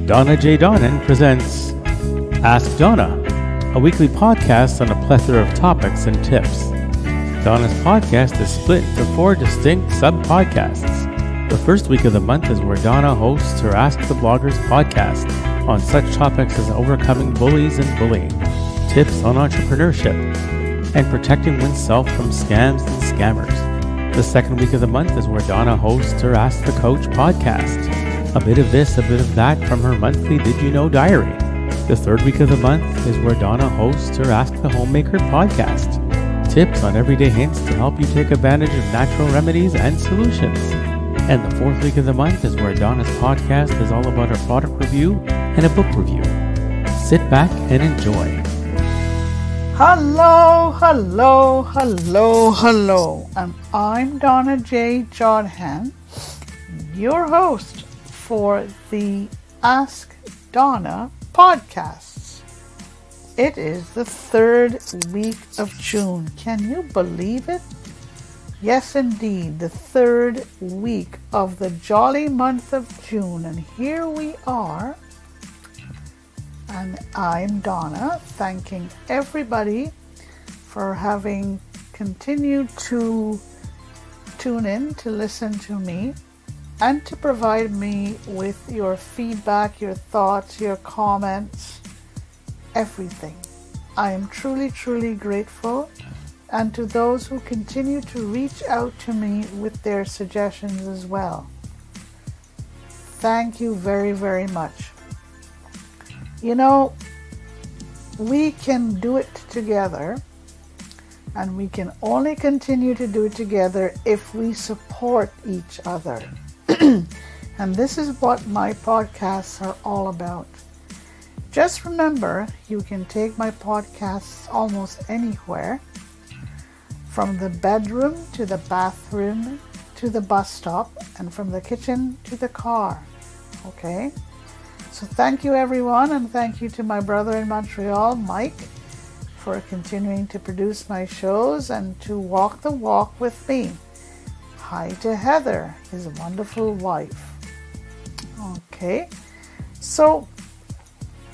Donna J. Jodhan presents Ask Donna, a weekly podcast on a plethora of topics and tips. Donna's podcast is split into 4 distinct sub-podcasts. The first week of the month is where Donna hosts her Ask the Bloggers podcast on such topics as overcoming bullies and bullying, tips on entrepreneurship, and protecting oneself from scams and scammers. The second week of the month is where Donna hosts her Ask the Coach podcast. A bit of this, a bit of that from her monthly Did You Know diary. The third week of the month is where Donna hosts her Ask the Homemaker podcast. Tips on everyday hints to help you take advantage of natural remedies and solutions. And the fourth week of the month is where Donna's podcast is all about her product review and a book review. Sit back and enjoy. Hello, and I'm Donna J. Jodhan, your host for the Ask Donna podcasts. It is the third week of June. Can you believe it? Yes, indeed, the third week of the jolly month of June, and here we are. And I'm Donna, thanking everybody for having continued to tune in to listen to me and to provide me with your feedback, your thoughts, your comments, everything. I am truly, truly grateful, and to those who continue to reach out to me with their suggestions as well. Thank you very, very much. You know, we can do it together, and we can only continue to do it together if we support each other. And this is what my podcasts are all about. Just remember, you can take my podcasts almost anywhere, from the bedroom to the bathroom to the bus stop, and from the kitchen to the car. Okay? So thank you, everyone, and thank you to my brother in Montreal, Mike, for continuing to produce my shows and to walk the walk with me. Hi to Heather, his wonderful wife. Okay, so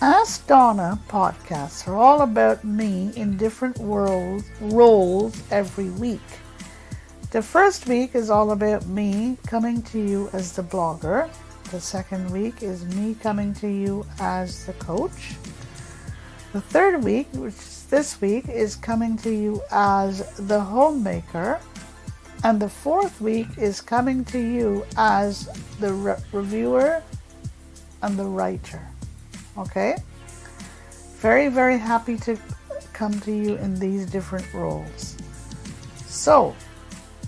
Ask Donna podcasts are all about me in different roles every week. The first week is all about me coming to you as the blogger. The second week is me coming to you as the coach. The third week, which is this week, is coming to you as the homemaker. And the fourth week is coming to you as the reviewer and the writer. Okay? Very, very happy to come to you in these different roles. So,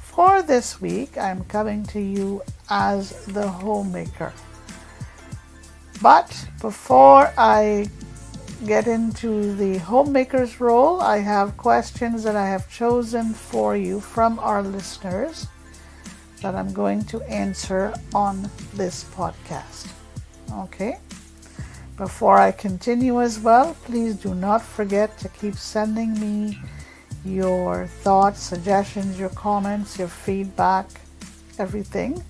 for this week, I'm coming to you as the homemaker. But before I get into the homemaker's role, I have questions that I have chosen for you from our listeners that I'm going to answer on this podcast. Okay? Before I continue as well, please do not forget to keep sending me your thoughts, suggestions, your comments, your feedback, everything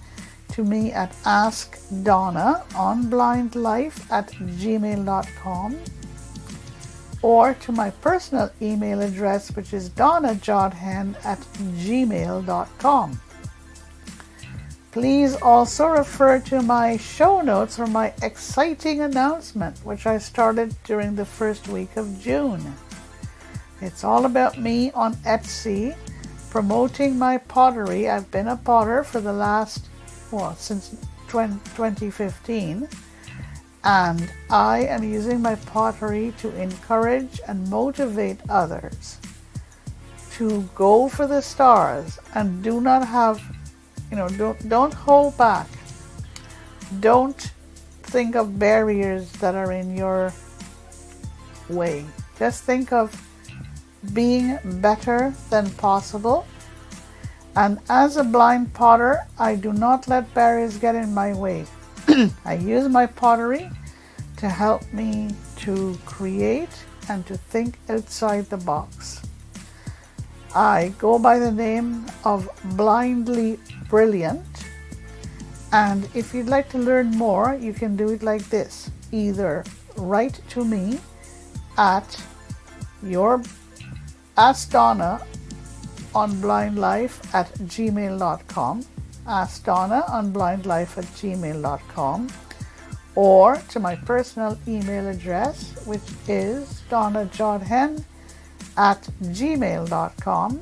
to me at askdonnaonblindlife@gmail.com or to my personal email address, which is donnajodhan@gmail.com. Please also refer to my show notes or my exciting announcement, which I started during the first week of June. It's all about me on Etsy, promoting my pottery. I've been a potter for the last, since 2015. And I am using my pottery to encourage and motivate others to go for the stars and do not have, don't hold back. Don't think of barriers that are in your way. Just think of being better than possible. And as a blind potter, I do not let barriers get in my way. I use my pottery to help me to create and to think outside the box. I go by the name of Blindly Brilliant, And if you'd like to learn more, you can do it like this. Either write to me at Ask Donna on blindlife@gmail.com, Ask Donna on blindlife@gmail.com, or to my personal email address, which is donnajodhan@gmail.com.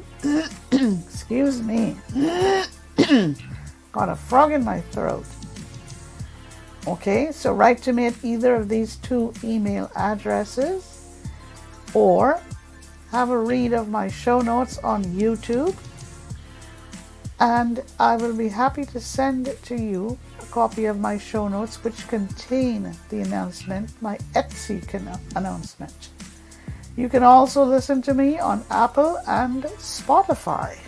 Excuse me. Got a frog in my throat. Okay, so write to me at either of these two email addresses, or have a read of my show notes on YouTube, and I will be happy to send to you a copy of my show notes which contain the announcement, my Etsy announcement. You can also listen to me on Apple and Spotify.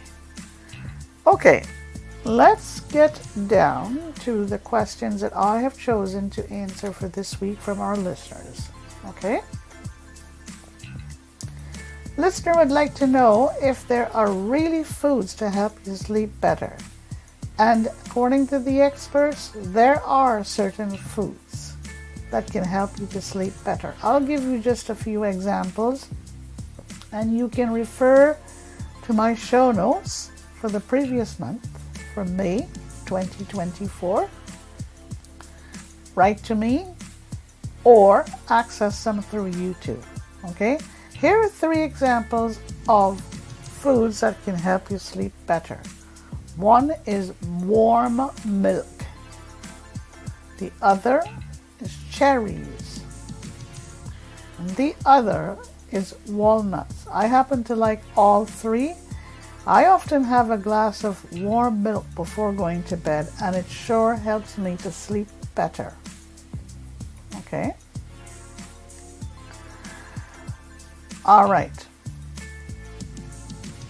Okay, let's get down to the questions that I have chosen to answer for this week from our listeners. Okay? Listener would like to know if there are really foods to help you sleep better. And according to the experts, there are certain foods that can help you to sleep better. I'll give you just a few examples, and you can refer to my show notes for the previous month, from May 2024. Write to me or access them through YouTube. Okay? Here are 3 examples of foods that can help you sleep better. One is warm milk. The other is cherries. And the other is walnuts. I happen to like all 3. I often have a glass of warm milk before going to bed, and it sure helps me to sleep better. Okay? All right.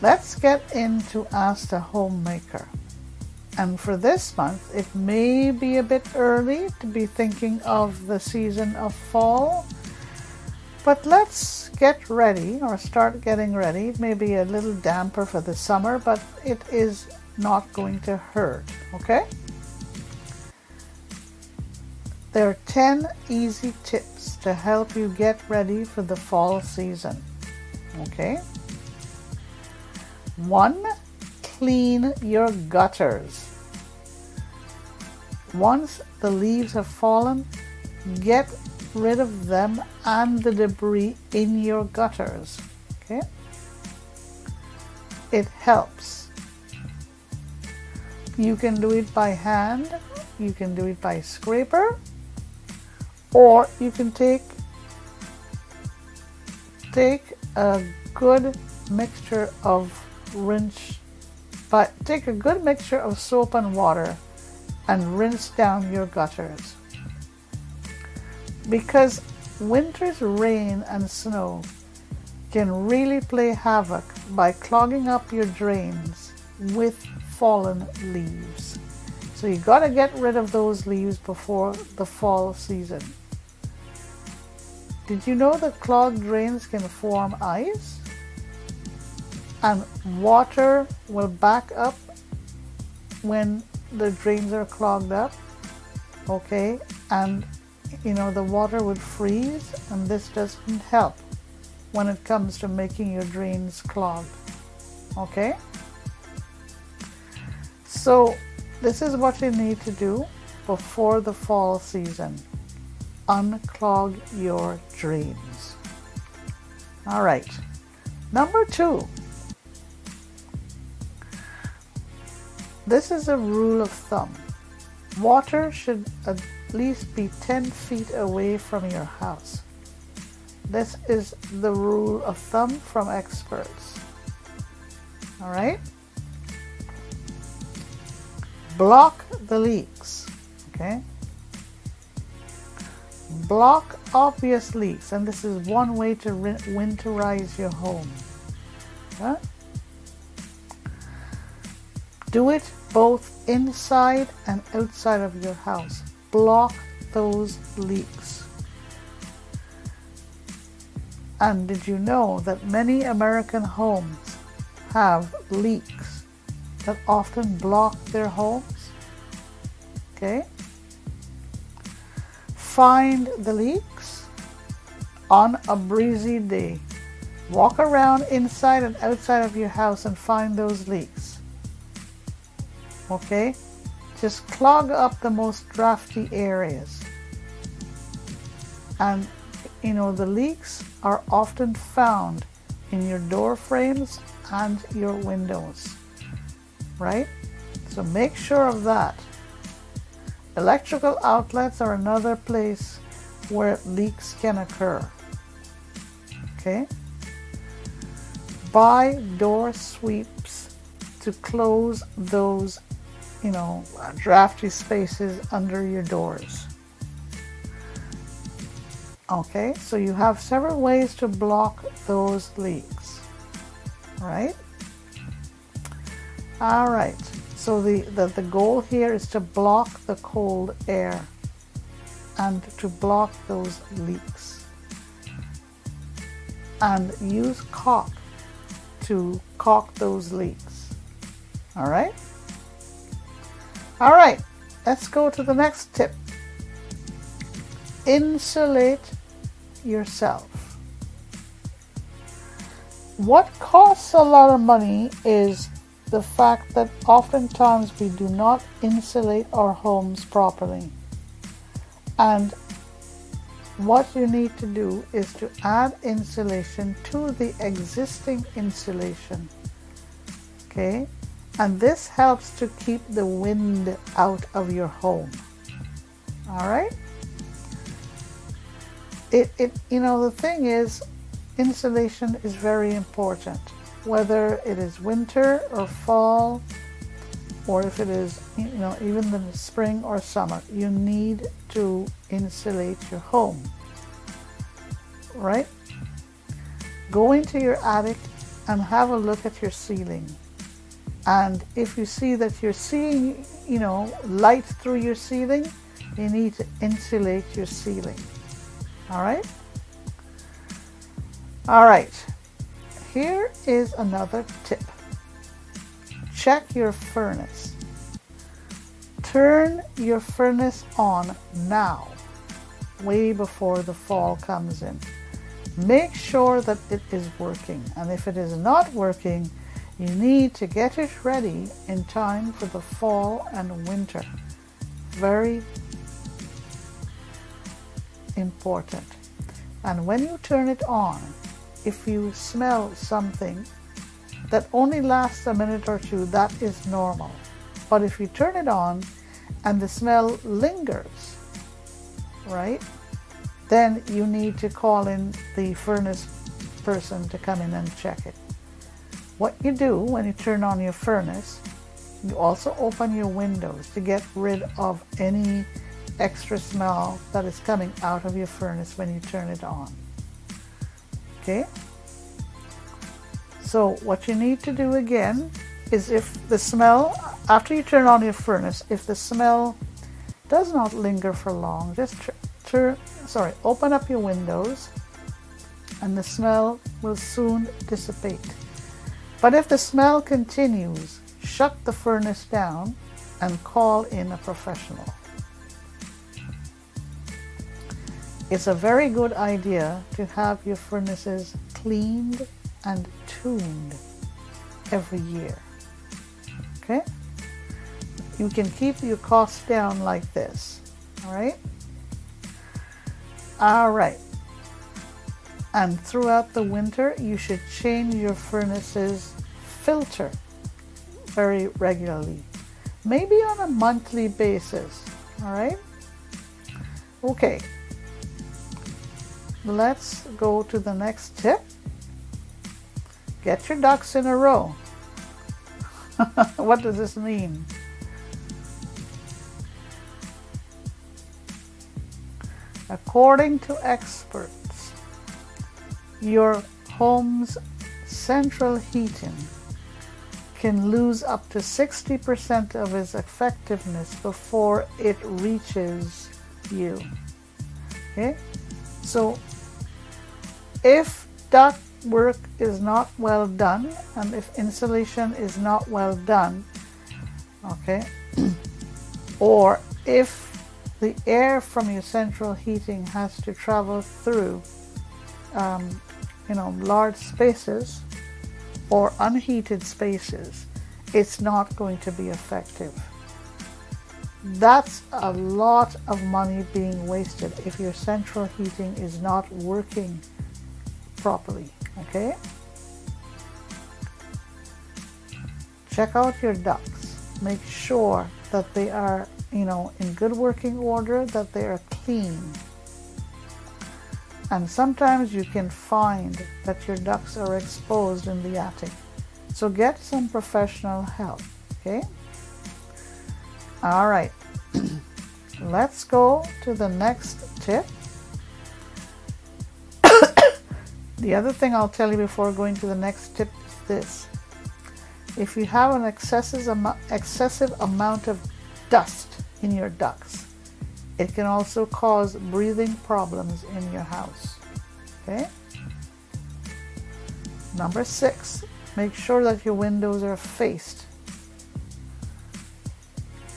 Let's get into Ask the Homemaker. And for this month, it may be a bit early to be thinking of the season of fall, but let's get ready, or start getting ready. It may be a little damper for the summer, but it is not going to hurt, okay? There are 10 easy tips to help you get ready for the fall season, okay? 1, clean your gutters. Once the leaves have fallen, get rid of them and the debris in your gutters, okay? It helps. You can do it by hand, you can do it by scraper, or you can take a good mixture of take a good mixture of soap and water and rinse down your gutters. Because winter's rain and snow can really play havoc by clogging up your drains with fallen leaves. So you got to get rid of those leaves before the fall season. Did you know that clogged drains can form ice? And water will back up when the drains are clogged up, okay? And the water would freeze, and this doesn't help when it comes to making your drains clogged, okay? So this is what you need to do before the fall season. Unclog your drains. All right. Number 2. This is a rule of thumb. Water should at least be 10 feet away from your house. This is the rule of thumb from experts. All right? Block the leaks, okay? Block obvious leaks, and this is one way to winterize your home. Okay? Do it both inside and outside of your house. Block those leaks. And did you know that many American homes have leaks that often block their homes? Okay? Find the leaks on a breezy day. Walk around inside and outside of your house and find those leaks. Okay? Just clog up the most drafty areas. And the leaks are often found in your door frames and your windows, right? So make sure of that. Electrical outlets are another place where leaks can occur. Okay? Buy door sweeps to close those, drafty spaces under your doors. Okay, so you have several ways to block those leaks, right? All right, so the goal here is to block the cold air and to block those leaks. And use caulk to caulk those leaks. All right? All right, let's go to the next tip. Insulate yourself. What costs a lot of money is the fact that oftentimes we do not insulate our homes properly. And what you need to do is to add insulation to the existing insulation. Okay? And this helps to keep the wind out of your home. All right? The thing is, insulation is very important. Whether it is winter or fall, or if it is, even the spring or summer, you need to insulate your home, right? Go into your attic and have a look at your ceiling. And if you see that you're seeing, light through your ceiling, you need to insulate your ceiling. All right? All right. Here is another tip. Check your furnace. Turn your furnace on now, way before the fall comes in. Make sure that it is working. And if it is not working, you need to get it ready in time for the fall and winter. Very important. And when you turn it on, if you smell something that only lasts a minute or two, that is normal. But if you turn it on and the smell lingers, right, then you need to call in the furnace person to come in and check it. What you do when you turn on your furnace, you also open your windows to get rid of any extra smell that is coming out of your furnace when you turn it on. Okay? So what you need to do again is, if the smell, after you turn on your furnace, if the smell does not linger for long, just open up your windows and the smell will soon dissipate. But if the smell continues, shut the furnace down and call in a professional. It's a very good idea to have your furnaces cleaned and tuned every year. Okay? You can keep your costs down like this. All right? All right. And throughout the winter, you should change your furnace's filter very regularly. Maybe on a monthly basis. All right? Okay. Let's go to the next tip. Get your ducks in a row. What does this mean? According to experts, your home's central heating can lose up to 60% of its effectiveness before it reaches you. Okay? So if duct work is not well done, and if insulation is not well done, okay, or if the air from your central heating has to travel through large spaces or unheated spaces, it's not going to be effective. That's a lot of money being wasted if your central heating is not working properly. Okay? Check out your ducts. Make sure that they are, in good working order, that they are clean. And sometimes you can find that your ducts are exposed in the attic. So get some professional help, okay? All right. Let's go to the next tip. The other thing I'll tell you before going to the next tip is this. If you have an excessive amount of dust in your ducts, it can also cause breathing problems in your house. Okay? Number 6, make sure that your windows are faced.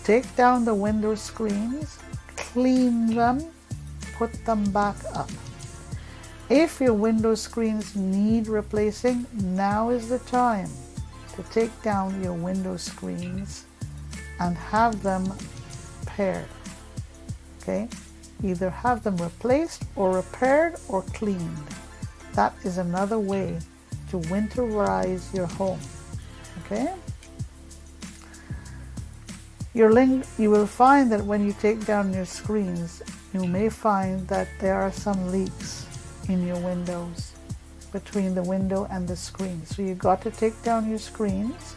Take down the window screens, clean them, put them back up. If your window screens need replacing, now is the time to take down your window screens and have them paired. Okay? Either have them replaced or repaired or cleaned. That is another way to winterize your home. Okay? You will find that when you take down your screens, you may find that there are some leaks in your windows, between the window and the screen. So you got to take down your screens,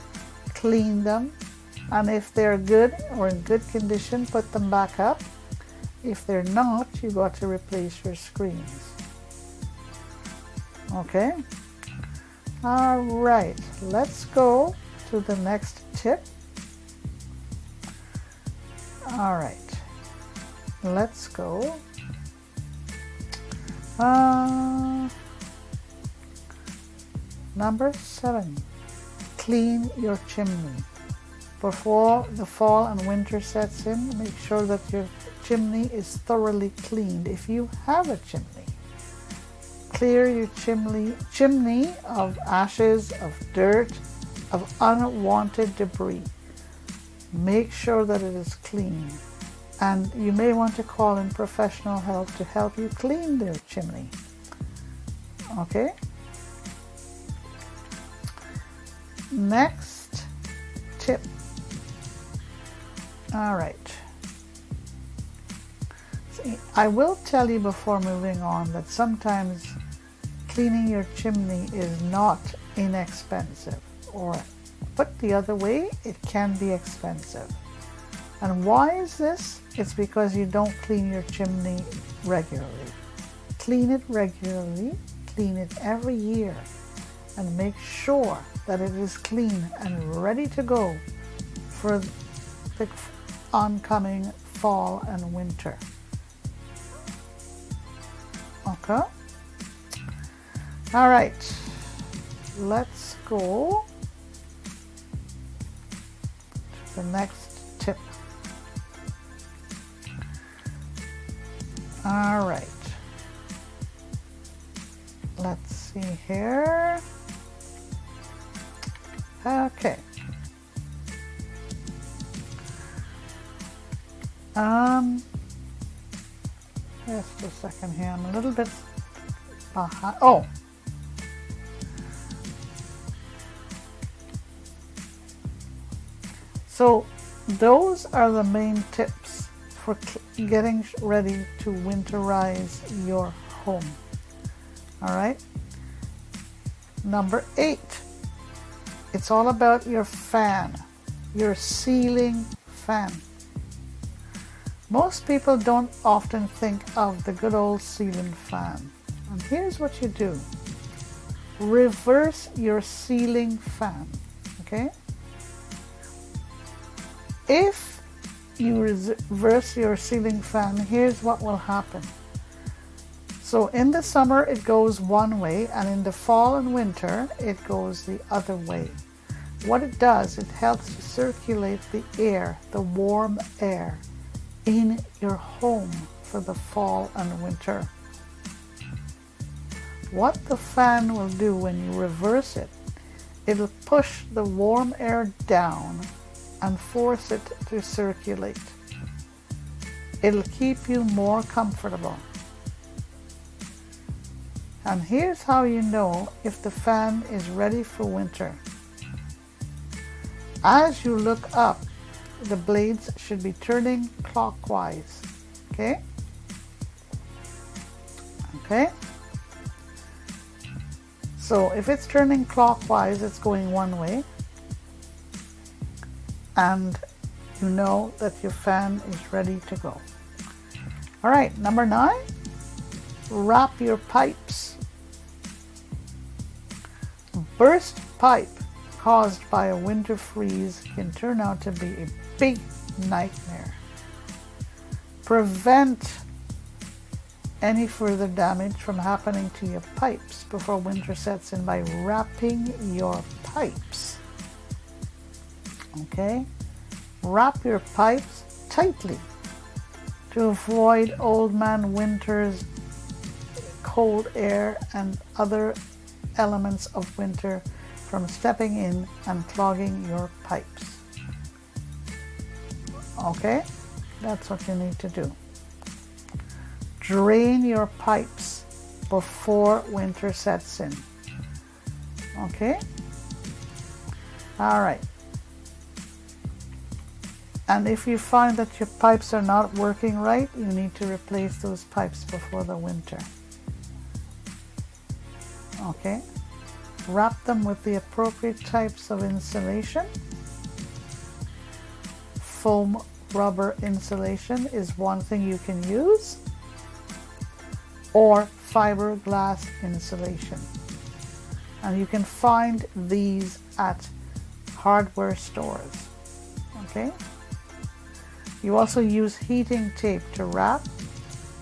clean them, and if they're good or in good condition, put them back up. If they're not, you got to replace your screens. Okay? All right, let's go to the next tip. All right, let's go. Number 7, clean your chimney. Before the fall and winter sets in, make sure that your chimney is thoroughly cleaned. If you have a chimney, clear your chimney of ashes, of dirt, of unwanted debris. Make sure that it is clean. And you may want to call in professional help to help you clean their chimney. Okay? Next tip. All right. See, I will tell you before moving on that sometimes cleaning your chimney is not inexpensive, or put the other way, it can be expensive. And why is this? It's because you don't clean your chimney regularly. Clean it regularly, clean it every year, and make sure that it is clean and ready to go for the oncoming fall and winter. Okay? All right, let's go to the next tip. All right, let's see here. Okay. Just a second here. I'm a little bit behind. Oh. So those are the main tips for getting ready to winterize your home. All right. Number 8. It's all about your fan, your ceiling fan. Most people don't often think of the good old ceiling fan. And here's what you do. Reverse your ceiling fan, okay? If you reverse your ceiling fan, here's what will happen. So in the summer it goes one way, and in the fall and winter it goes the other way. What it does, it helps to circulate the air, the warm air, in your home for the fall and winter. What the fan will do when you reverse it, it'll push the warm air down and force it to circulate. It'll keep you more comfortable. And here's how you know if the fan is ready for winter. As you look up, the blades should be turning clockwise. Okay? Okay? So if it's turning clockwise, it's going one way. And you know that your fan is ready to go. All right, number 9, wrap your pipes. Burst pipe caused by a winter freeze can turn out to be a big nightmare. Prevent any further damage from happening to your pipes before winter sets in by wrapping your pipes. Okay? Wrap your pipes tightly to avoid old man winter's cold air and other elements of winter from stepping in and clogging your pipes. Okay? That's what you need to do. Drain your pipes before winter sets in. Okay? All right. And if you find that your pipes are not working right, you need to replace those pipes before the winter. Okay? Wrap them with the appropriate types of insulation. Foam rubber insulation is one thing you can use, or fiberglass insulation. And you can find these at hardware stores. Okay? You also use heating tape to wrap,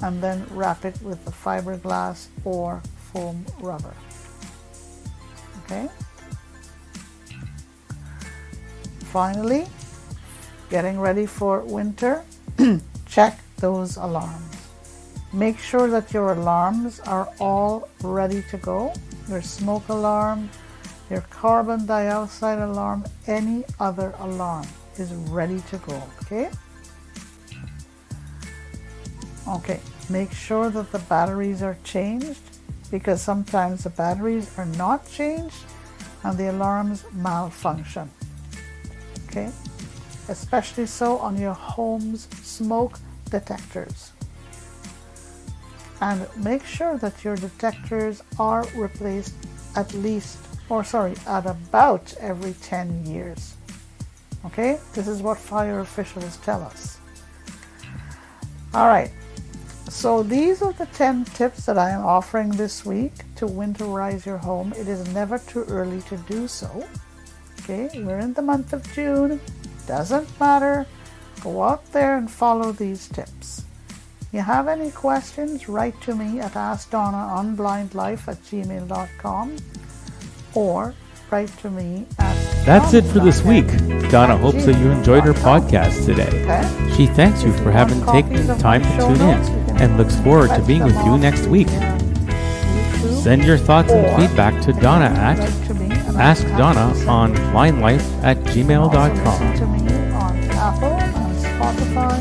and then wrap it with the fiberglass or foam rubber. Okay? Finally, getting ready for winter, check those alarms. Make sure that your alarms are all ready to go. Your smoke alarm, your carbon dioxide alarm, any other alarm is ready to go, okay? Okay, make sure that the batteries are changed, because sometimes the batteries are not changed and the alarms malfunction. Okay? Especially so on your home's smoke detectors. And make sure that your detectors are replaced at about every 10 years. Okay? This is what fire officials tell us. All right. So these are the 10 tips that I am offering this week to winterize your home. It is never too early to do so. Okay, we're in the month of June. Doesn't matter. Go out there and follow these tips. You have any questions, write to me at askdonnaonblindlife@gmail.com or write to me at... That's it for this week. Donna hopes that you enjoyed her podcast today. Okay. She thanks you for having taken the time to tune in and looks forward to being with you next week. Send your thoughts and feedback to Donna at askdonnaonblindlife@gmail.com. To me on Apple and Spotify.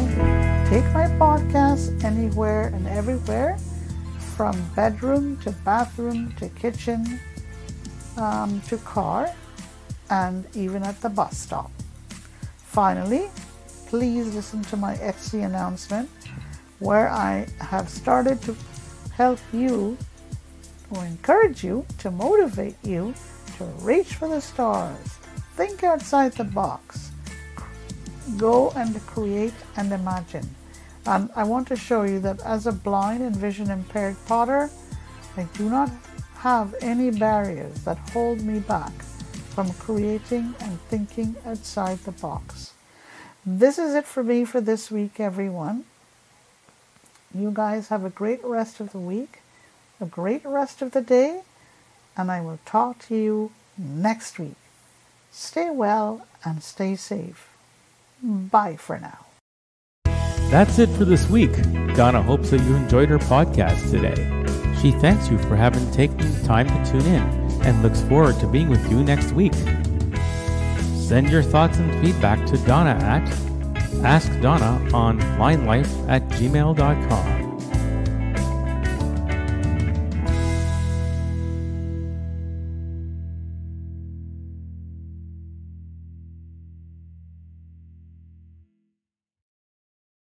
Take my podcast anywhere and everywhere, from bedroom to bathroom to kitchen to car, and even at the bus stop. Finally, please listen to my Etsy announcement, where I have started to help you or encourage you, to motivate you to reach for the stars, think outside the box, go and create and imagine. And I want to show you that as a blind and vision impaired potter, I do not have any barriers that hold me back from creating and thinking outside the box. This is it for me for this week, everyone. You guys have a great rest of the week, a great rest of the day, and I will talk to you next week. Stay well and stay safe. Bye for now. That's it for this week. Donna hopes that you enjoyed her podcast today. She thanks you for having taken the time to tune in and looks forward to being with you next week. Send your thoughts and feedback to Donna at AskDonna on linelife@gmail.com.